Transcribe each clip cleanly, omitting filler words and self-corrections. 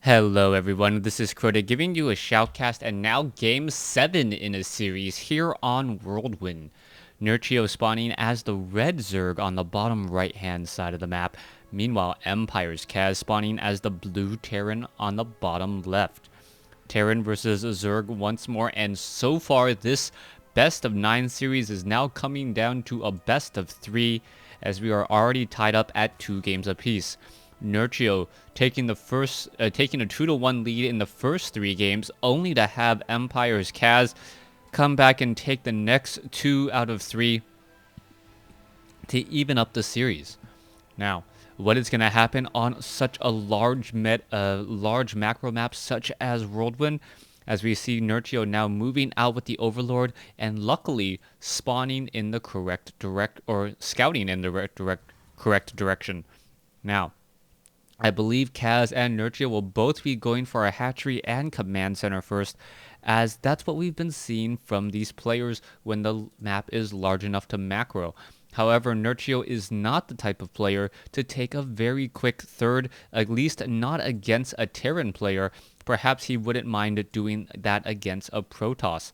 Hello everyone, this is Crota giving you a shoutcast and now game 7 in a series here on Whirlwind. Nerchio spawning as the red Zerg on the bottom right hand side of the map. Meanwhile, Empire's Kaz spawning as the blue Terran on the bottom left. Terran versus Zerg once more, and so far this best of 9 series is now coming down to a best of 3 as we are already tied up at 2 games apiece. Nerchio taking a 2-1 lead in the first 3 games, only to have Empire's Kaz come back and take the next 2 out of 3 to even up the series. Now, what is going to happen on such a large macro map such as Whirlwind, as we see Nerchio now moving out with the Overlord and luckily spawning in the scouting in the correct direction. Now, I believe Kaz and Nerchio will both be going for a hatchery and command center first, as that's what we've been seeing from these players when the map is large enough to macro. However, Nerchio is not the type of player to take a very quick third, at least not against a Terran player. Perhaps he wouldn't mind doing that against a Protoss.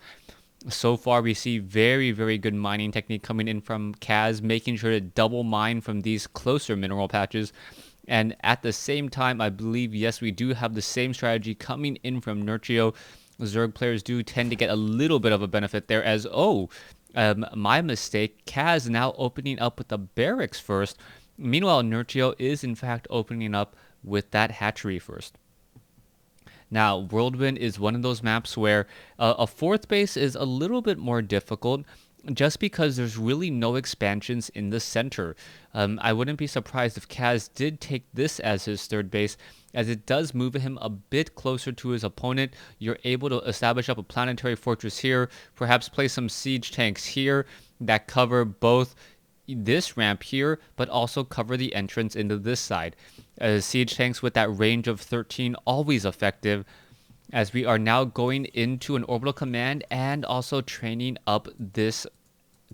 So far, we see very, very good mining technique coming in from Kaz, making sure to double mine from these closer mineral patches. And at the same time, I believe, yes, we do have the same strategy coming in from Nerchio. Zerg players do tend to get a little bit of a benefit there as, my mistake, Kaz now opening up with the barracks first. Meanwhile, Nerchio is in fact opening up with that hatchery first. Now, Whirlwind is one of those maps where a fourth base is a little bit more difficult, just because there's really no expansions in the center. I wouldn't be surprised if Kaz did take this as his third base, as it does move him a bit closer to his opponent. You're able to establish up a planetary fortress here, perhaps place some siege tanks here that cover both this ramp here, but also cover the entrance into this side. Siege tanks with that range of 13, always effective, as we are now going into an orbital command and also training up this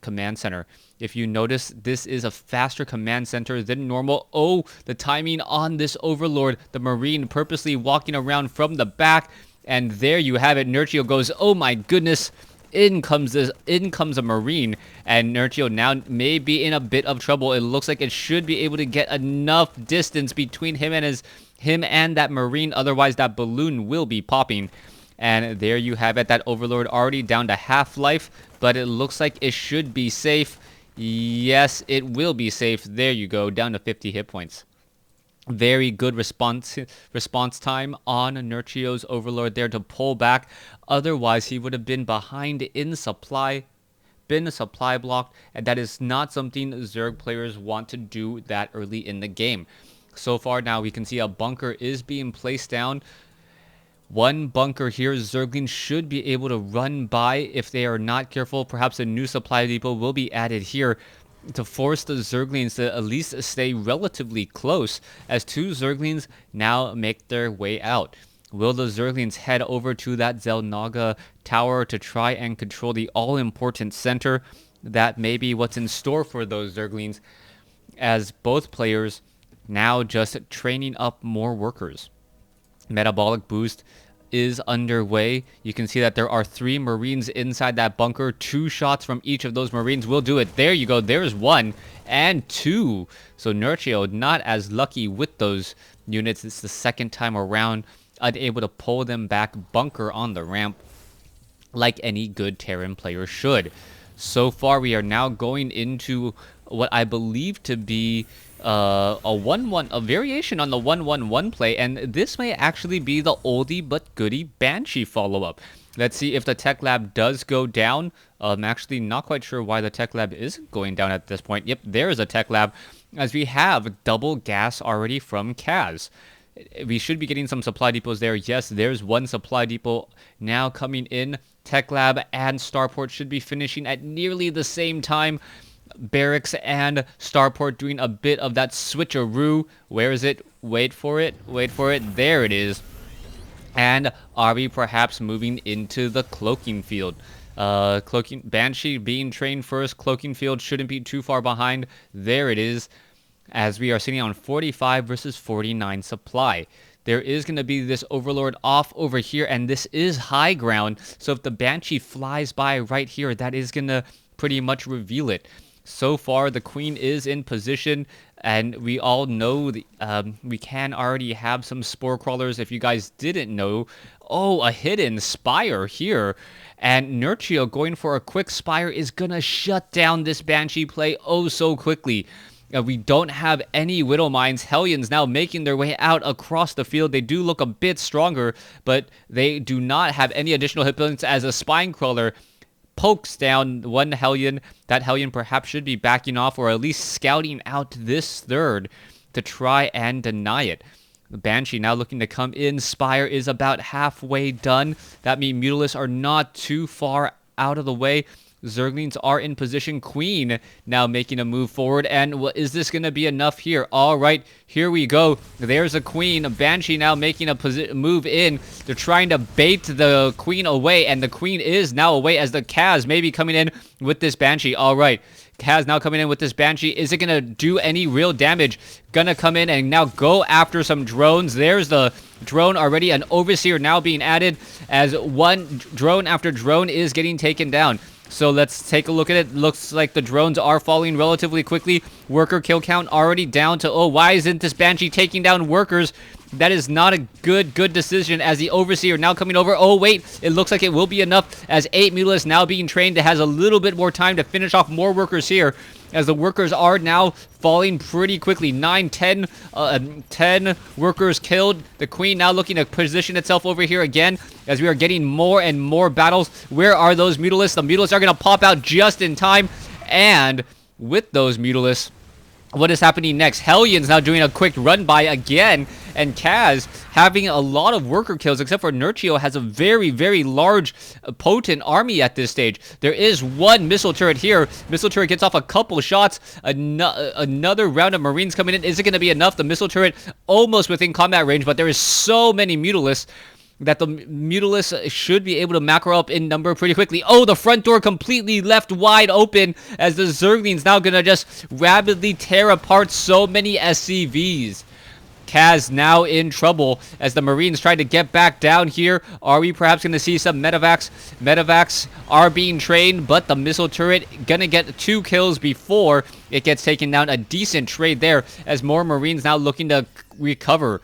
command center. If you notice, this is a faster command center than normal. Oh, the timing on this Overlord, the Marine purposely walking around from the back, and there you have it. Nerchio goes, oh my goodness, in comes a Marine, and Nerchio now may be in a bit of trouble. It looks like it should be able to get enough distance between him and that Marine, otherwise that balloon will be popping. And there you have it, that Overlord already down to half-life, but it looks like it should be safe. Yes, it will be safe. There you go, down to 50 hit points. Very good response time on Nerchio's Overlord there to pull back. Otherwise, he would have been behind in supply, been supply blocked, and that is not something Zerg players want to do that early in the game. So far now, we can see a bunker is being placed down. One bunker here, Zerglings should be able to run by if they are not careful. Perhaps a new supply depot will be added here to force the Zerglings to at least stay relatively close, as 2 Zerglings now make their way out. Will the Zerglings head over to that Zelnaga tower to try and control the all-important center? That may be what's in store for those Zerglings, as both players now just training up more workers. Metabolic boost is underway. You can see that there are 3 Marines inside that bunker. 2 shots from each of those Marines will do it. There you go. There's 1 and 2. So Nerchio not as lucky with those units. It's the second time around, unable to pull them back. Bunker on the ramp, like any good Terran player should. So far, we are now going into what I believe to be a variation on the 1-1-1 play, and this may actually be the oldie but goodie Banshee follow-up. Let's see if the tech lab does go down. I'm actually not quite sure why the tech lab isn't going down at this point. Yep, there is a tech lab, as we have double gas already from Kaz. We should be getting some supply depots there. Yes, there's 1 supply depot now coming in. Tech lab and starport should be finishing at nearly the same time. Barracks and starport doing a bit of that switcheroo. Where is it? Wait for it. Wait for it. There it is. And are we perhaps moving into the cloaking field? Banshee being trained first. Cloaking field shouldn't be too far behind. There it is. as we are sitting on 45 versus 49 supply. there is going to be this Overlord off over here, and this is high ground. So if the Banshee flies by right here, that is going to pretty much reveal it. So far, the Queen is in position, and we all know we can already have some Spore Crawlers. If you guys didn't know, oh, a hidden Spire here. And Nerchio going for a quick Spire is going to shut down this Banshee play oh so quickly. We don't have any Widow Mines. Hellions now making their way out across the field. They do look a bit stronger, but they do not have any additional hit points as a Spine Crawler pokes down one Hellion. That Hellion perhaps should be backing off or at least scouting out this third to try and deny it. The Banshee now looking to come in. Spire is about halfway done. That means Mutalisks are not too far out of the way. Zerglings are in position. Queen now making a move forward. And is this going to be enough here? All right, here we go. There's a Queen. A Banshee now making a move in. They're trying to bait the Queen away. And the Queen is now away as the Kaz may be coming in with this Banshee. All right. Kaz now coming in with this Banshee. Is it going to do any real damage? Gonna come in and now go after some drones. There's the drone already. An Overseer now being added as one drone after drone is getting taken down. So let's take a look at it. Looks like the drones are falling relatively quickly. Worker kill count already down to, oh, why isn't this Banshee taking down workers? That is not a good decision as the Overseer now coming over. Oh, wait, it looks like it will be enough as 8 Mutalisks now being trained. It has a little bit more time to finish off more workers here as the workers are now falling pretty quickly. 10 workers killed. The Queen now looking to position itself over here again as we are getting more and more battles. Where are those Mutalisks? The Mutalisks are going to pop out just in time. And with those Mutalisks, what is happening next? Hellions now doing a quick run by again, and Kaz having a lot of worker kills, except for Nerchio has a very large, potent army at this stage. There is one missile turret here. Missile turret gets off a couple shots. Another round of Marines coming in. Is it going to be enough? The missile turret almost within combat range, but there is so many Mutalisks that the Mutalisks should be able to macro up in number pretty quickly. Oh, the front door completely left wide open as the Zerglings now going to just rapidly tear apart so many SCVs. Kaz now in trouble as the Marines try to get back down here. Are we perhaps going to see some medevacs? Medevacs are being trained, but the missile turret going to get 2 kills before it gets taken down. A decent trade there as more Marines now looking to recover.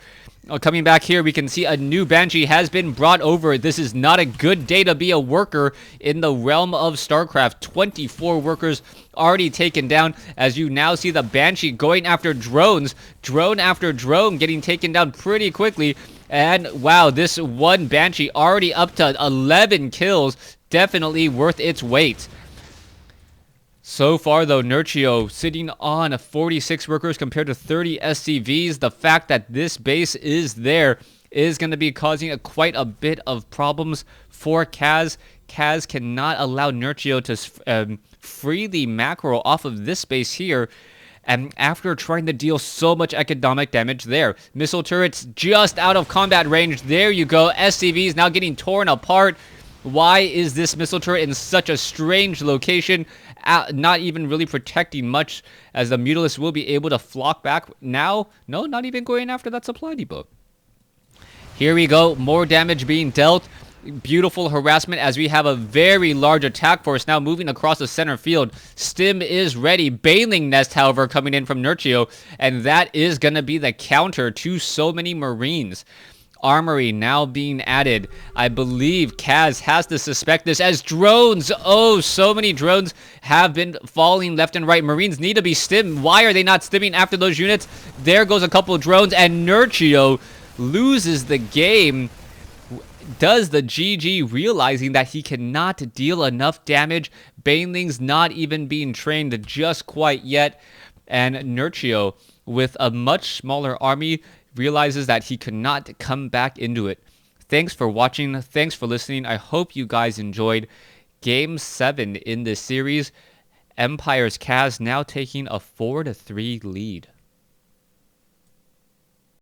Coming back here, we can see a new Banshee has been brought over. This is not a good day to be a worker in the realm of StarCraft. 24 workers already taken down as you now see the Banshee going after drones. Drone after drone getting taken down pretty quickly. And wow, this one Banshee already up to 11 kills. Definitely worth its weight. So far, though, Nerchio sitting on 46 workers compared to 30 SCVs. The fact that this base is there is going to be causing quite a bit of problems for Kaz. Kaz cannot allow Nerchio to freely macro off of this base here. And after trying to deal so much economic damage there. Missile turrets just out of combat range. There you go. SCVs now getting torn apart. Why is this missile turret in such a strange location? Not even really protecting much as the Mutalisks will be able to flock back. Now, no, not even going after that supply depot. Here we go. More damage being dealt. Beautiful harassment as we have a very large attack force now moving across the center field. Stim is ready. Bailing Nest, however, coming in from Nerchio. And that is going to be the counter to so many Marines. Armory now being added. I believe Kaz has to suspect this as drones. Oh, so many drones have been falling left and right. Marines need to be stimmed. Why are they not stimming after those units? There goes a couple of drones and Nerchio loses the game. Does the GG realizing that he cannot deal enough damage. Banelings not even being trained just quite yet. And Nerchio with a much smaller army realizes that he could not come back into it. Thanks for watching. Thanks for listening. I hope you guys enjoyed Game 7 in this series. Empire's Kaz now taking a 4-3 lead.